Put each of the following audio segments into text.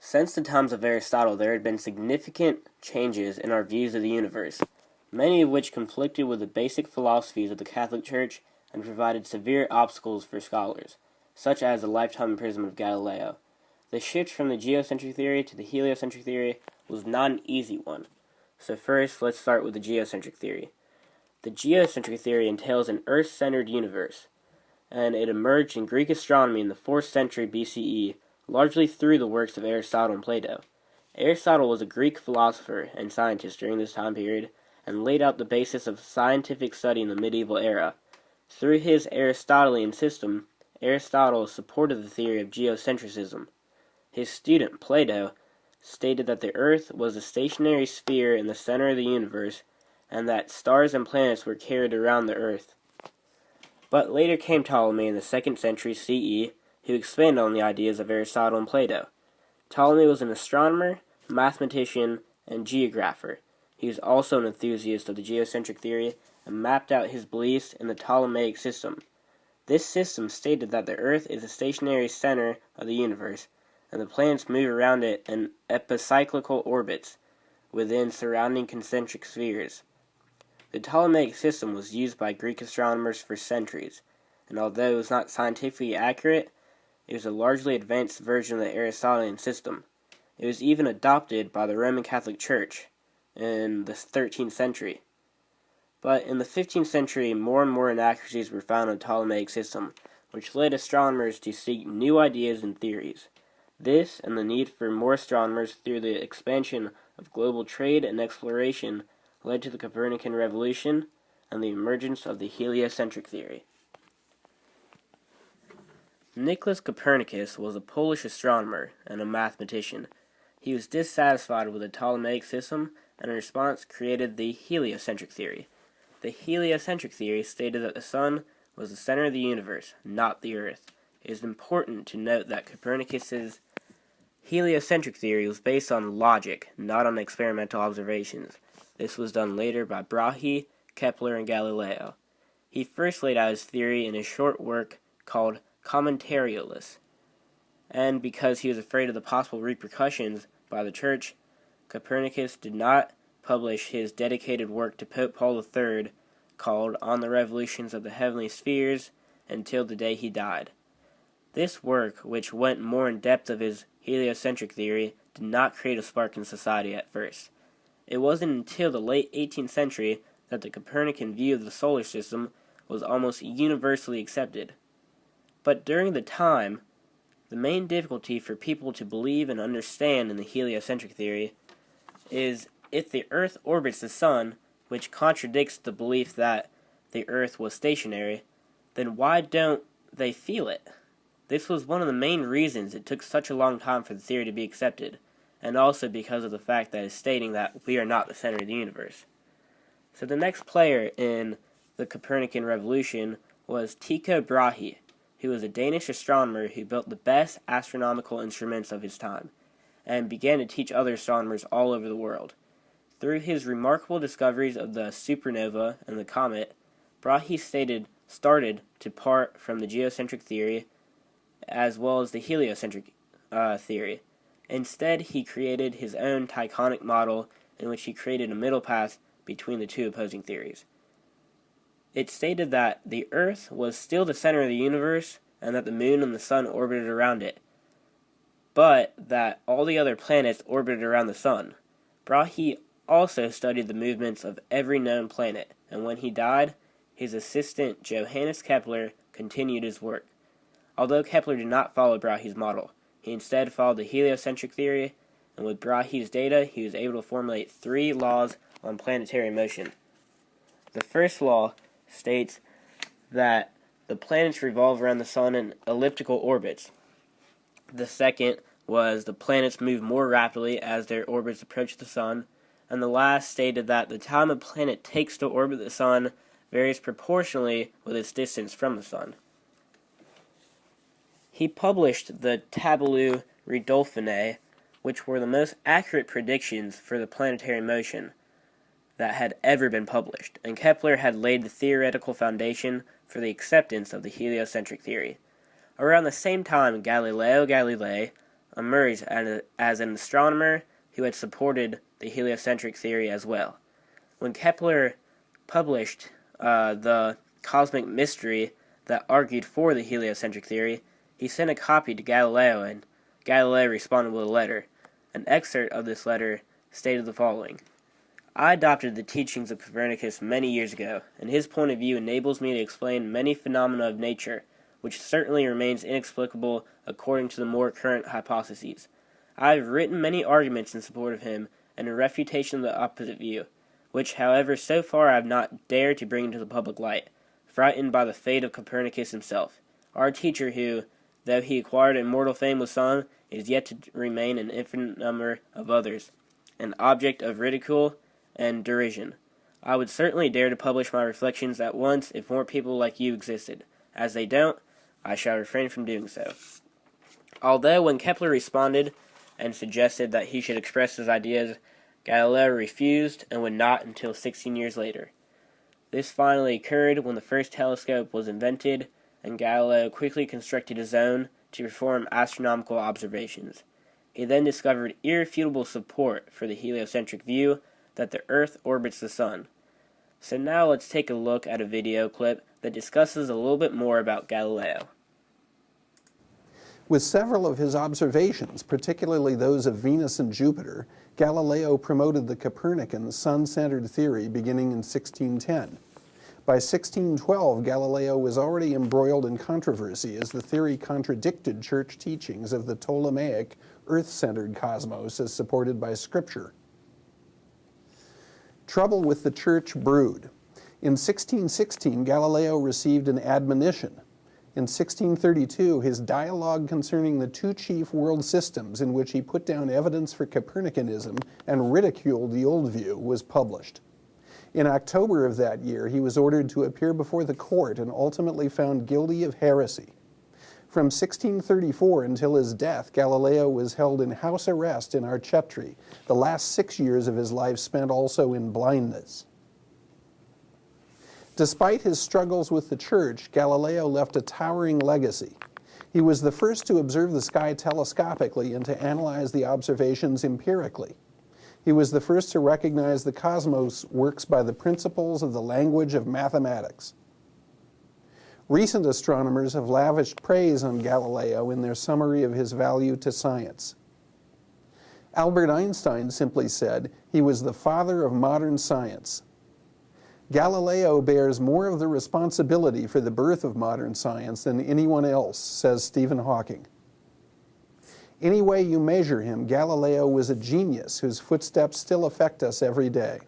Since the times of Aristotle, there had been significant changes in our views of the universe, many of which conflicted with the basic philosophies of the Catholic Church and provided severe obstacles for scholars, such as the lifetime imprisonment of Galileo. The shift from the geocentric theory to the heliocentric theory was not an easy one. So first, let's start with the geocentric theory. The geocentric theory entails an Earth-centered universe, and it emerged in Greek astronomy in the 4th century BCE, largely through the works of Aristotle and Plato. Aristotle was a Greek philosopher and scientist during this time period, and laid out the basis of scientific study in the medieval era. Through his Aristotelian system, Aristotle supported the theory of geocentricism. His student, Plato, stated that the Earth was a stationary sphere in the center of the universe, and that stars and planets were carried around the Earth. But later came Ptolemy in the 2nd century CE, who expanded on the ideas of Aristotle and Plato. Ptolemy was an astronomer, mathematician, and geographer. He was also an enthusiast of the geocentric theory and mapped out his beliefs in the Ptolemaic system. This system stated that the Earth is a stationary center of the universe, and the planets move around it in epicyclical orbits within surrounding concentric spheres. The Ptolemaic system was used by Greek astronomers for centuries, and although it was not scientifically accurate, it was a largely advanced version of the Aristotelian system. It was even adopted by the Roman Catholic Church in the 13th century. But in the 15th century, more and more inaccuracies were found in the Ptolemaic system, which led astronomers to seek new ideas and theories. This, and the need for more astronomers through the expansion of global trade and exploration, led to the Copernican revolution and the emergence of the heliocentric theory. Nicholas Copernicus was a Polish astronomer and a mathematician. He was dissatisfied with the Ptolemaic system and in response created the heliocentric theory. The heliocentric theory stated that the sun was the center of the universe, not the Earth. It is important to note that Copernicus's heliocentric theory was based on logic, not on experimental observations. This was done later by Brahe, Kepler, and Galileo. He first laid out his theory in a short work called Commentariolus, and because he was afraid of the possible repercussions by the Church, Copernicus did not publish his dedicated work to Pope Paul III called On the Revolutions of the Heavenly Spheres until the day he died. This work, which went more in depth of his heliocentric theory, did not create a spark in society at first. It wasn't until the late 18th century that the Copernican view of the solar system was almost universally accepted. But during the time, the main difficulty for people to believe and understand in the heliocentric theory is if the Earth orbits the Sun, which contradicts the belief that the Earth was stationary, then why don't they feel it? This was one of the main reasons it took such a long time for the theory to be accepted, and also because of the fact that it's stating that we are not the center of the universe. So the next player in the Copernican revolution was Tycho Brahe, who was a Danish astronomer who built the best astronomical instruments of his time, and began to teach other astronomers all over the world. Through his remarkable discoveries of the supernova and the comet, Brahe started to part from the geocentric theory as well as the heliocentric theory. Instead, he created his own Tychonic model in which he created a middle path between the two opposing theories. It stated that the Earth was still the center of the universe and that the Moon and the Sun orbited around it, but that all the other planets orbited around the Sun. Brahe also studied the movements of every known planet, and when he died, his assistant Johannes Kepler continued his work. Although Kepler did not follow Brahe's model, he instead followed the heliocentric theory, and with Brahe's data, he was able to formulate 3 laws on planetary motion. The first law states that the planets revolve around the Sun in elliptical orbits. The second was the planets move more rapidly as their orbits approach the Sun, and the last stated that the time a planet takes to orbit the Sun varies proportionally with its distance from the Sun. He published the Tabulae Ridolfinae, which were the most accurate predictions for the planetary motion that had ever been published, and Kepler had laid the theoretical foundation for the acceptance of the heliocentric theory. Around the same time, Galileo Galilei, emerged as an astronomer who had supported the heliocentric theory as well. When Kepler published the cosmic mystery that argued for the heliocentric theory, he sent a copy to Galileo, and Galileo responded with a letter. An excerpt of this letter stated the following: I adopted the teachings of Copernicus many years ago, and his point of view enables me to explain many phenomena of nature, which certainly remains inexplicable according to the more current hypotheses. I have written many arguments in support of him and in refutation of the opposite view, which, however, so far I have not dared to bring into the public light, frightened by the fate of Copernicus himself, our teacher who, though he acquired immortal fame with some, is yet to remain an infinite number of others, an object of ridicule and derision. I would certainly dare to publish my reflections at once if more people like you existed. As they don't, I shall refrain from doing so. Although when Kepler responded and suggested that he should express his ideas, Galileo refused and would not until 16 years later. This finally occurred when the first telescope was invented, and Galileo quickly constructed his own to perform astronomical observations. He then discovered irrefutable support for the heliocentric view that the Earth orbits the Sun. So now let's take a look at a video clip that discusses a little bit more about Galileo. With several of his observations, particularly those of Venus and Jupiter, Galileo promoted the Copernican sun-centered theory beginning in 1610. By 1612, Galileo was already embroiled in controversy as the theory contradicted church teachings of the Ptolemaic, earth-centered cosmos as supported by Scripture. Trouble with the church brewed. In 1616, Galileo received an admonition. In 1632, his dialogue concerning the two chief world systems, in which he put down evidence for Copernicanism and ridiculed the old view, was published. In October of that year, he was ordered to appear before the court and ultimately found guilty of heresy. From 1634 until his death, Galileo was held in house arrest in Arcetri, the last 6 years of his life spent also in blindness. Despite his struggles with the church, Galileo left a towering legacy. He was the first to observe the sky telescopically and to analyze the observations empirically. He was the first to recognize the cosmos works by the principles of the language of mathematics. Recent astronomers have lavished praise on Galileo in their summary of his value to science. Albert Einstein simply said, "He was the father of modern science." Galileo bears more of the responsibility for the birth of modern science than anyone else, says Stephen Hawking. Any way you measure him, Galileo was a genius whose footsteps still affect us every day.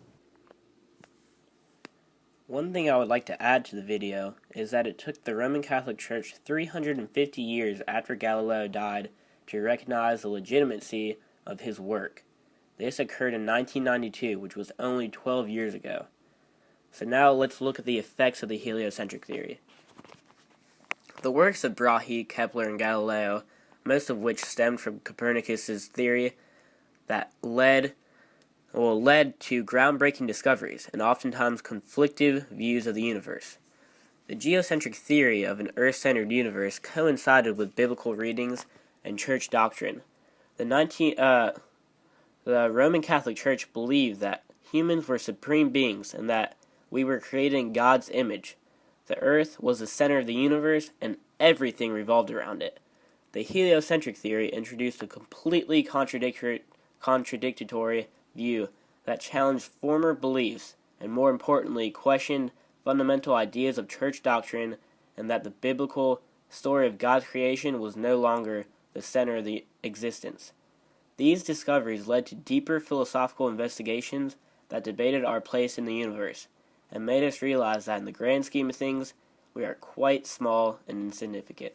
One thing I would like to add to the video is that it took the Roman Catholic Church 350 years after Galileo died to recognize the legitimacy of his work. This occurred in 1992, which was only 12 years ago. So now let's look at the effects of the heliocentric theory. The works of Brahe, Kepler, and Galileo, most of which stemmed from Copernicus's theory, that led to groundbreaking discoveries and oftentimes conflictive views of the universe. The geocentric theory of an Earth-centered universe coincided with biblical readings and church doctrine. The Roman Catholic Church believed that humans were supreme beings and that we were created in God's image. The Earth was the center of the universe and everything revolved around it. The heliocentric theory introduced a completely contradictory view that challenged former beliefs and, more importantly, questioned fundamental ideas of church doctrine, and that the biblical story of God's creation was no longer the center of the existence. These discoveries led to deeper philosophical investigations that debated our place in the universe, and made us realize that in the grand scheme of things, we are quite small and insignificant.